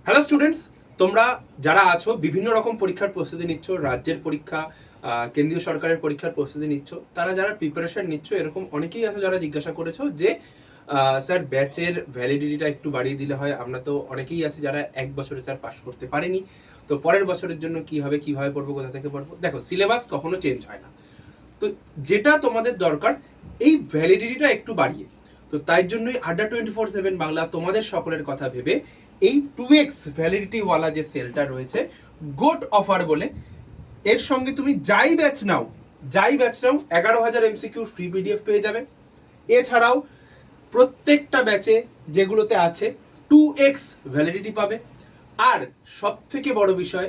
Hello students, তোমরা যারা আছো বিভিন্ন রকম পরীক্ষার প্রস্তুতি নিচ্ছ, রাজ্যের পরীক্ষা, কেন্দ্রীয় সরকারের পরীক্ষার প্রস্তুতি নিচ্ছ, তারা যারা প্রিপারেশন নিচ্ছ, এরকম অনেকেই আছো যারা জিজ্ঞাসা করেছো যে স্যার ব্যাচের ভ্যালিডিটিটা একটু বাড়িয়ে দিলে হয়। আমরা তো অনেকেই আছে যারা এক বছরে স্যার পাস করতে পারিনি, তো পরের বছরের জন্য কি হবে, কিভাবে পড়বো, কোথা থেকে পড়বো। দেখো, সিলেবাস কখনো চেঞ্জ হয় না, তো যেটা তোমাদের দরকার এই ভ্যালিডিটিটা একটু বাড়িয়ে। তো তাই জন্যই আড্ডা 24/7 বাংলা তোমাদের সকলের কথা ভেবে এই 2x ভ্যালিডিটি ওয়ালা যে সেলটা রয়েছে গোট অফার বলে, এর সঙ্গে তুমি যাই ব্যাচ নাও 11,000 এমসিকিউ ফ্রি পিডিএফ পেয়ে যাবে। এছাড়াও প্রত্যেকটা ব্যাচে যেগুলোতে আছে 2x ভ্যালিডিটি পাবে। আর সব থেকে বড় বিষয়,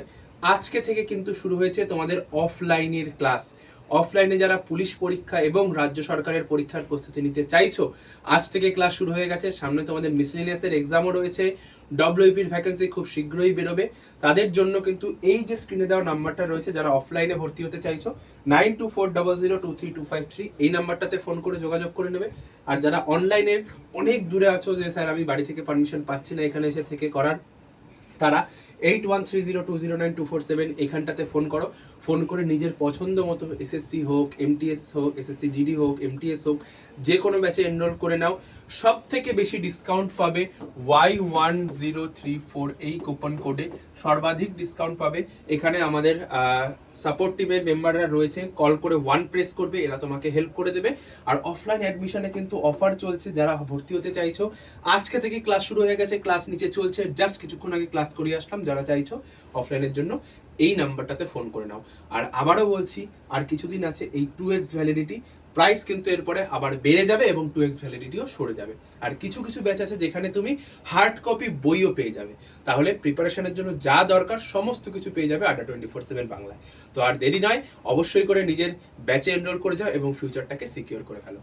আজকে থেকে কিন্তু শুরু হয়েছে তোমাদের অফলাইনের ক্লাস। অফলাইনে যারা পুলিশ পরীক্ষা এবং রাজ্য সরকারের পরীক্ষার প্রস্তুতি নিতে চাইছো, আজ থেকে ক্লাস শুরু হয়ে গেছে। সামনে তোমাদের মিসলিনিয়াসের এক্সামও রয়েছে, ডব্লিউপির ভ্যাকেন্সি খুব শীঘ্রই বেরোবে। তাদের জন্য কিন্তু এই যে স্ক্রিনে দেওয়া নাম্বারটা রয়েছে, যারা অফলাইনে ভর্তি হতে চাইছো 9240023253, এই নাম্বারটাতে ফোন করে যোগাযোগ করে নেবে। আর যারা অনলাইনে অনেক দূরে আছো, যে স্যার আমি বাড়ি থেকে পারমিশন পাচ্ছি না এখানে এসে থেকে করার, তারা 8130209247 এখানটাতে ফোন করে নিজের পছন্দ মতো এসএসসি হোক, এমটিএস হোক, এসএসসি জিডি হোক, এমটিএস হোক, যে কোনো ব্যাচে এনরোল করে নাও। সব থেকে বেশি ডিসকাউন্ট পাবে Y1034 এই কুপন কোডে, সর্বাধিক ডিসকাউন্ট পাবে। এখানে আমাদের সাপোর্ট টিমের মেম্বাররা রয়েছে, কল করে 1 প্রেস করবে, এরা তোমাকে হেল্প করে দেবে। আর অফলাইন অ্যাডমিশনে কিন্তু অফার চলছে, যারা ভর্তি হতে চাইছো আজকে থেকে ক্লাস শুরু হয়ে গেছে, ক্লাস নিচে চলছে, জাস্ট কিছুক্ষণ আগে ক্লাস করিয়ে আসলাম। যারা চাইছো অফলাইনের জন্য এই নাম্বারটাতে ফোন করে নাও। আর আবারও বলছি, আর কিছুদিন আছে এই 2x ভ্যালিডিটি, প্রাইস কিন্তু এরপরে আবার বেড়ে যাবে এবং 2x ভ্যালিডিটিও সরে যাবে। আর কিছু কিছু ব্যাচ আছে যেখানে তুমি হার্ড কপি বইও পেয়ে যাবে। তাহলে প্রিপারেশনের জন্য যা দরকার সমস্ত কিছু পেয়ে যাবে আড্ডা 24/7 বাংলায়। তো আর দেরি নয়, অবশ্যই করে নিজের ব্যাচে এনরোল করে যাও এবং ফিউচারটাকে সিকিউর করে ফেলো।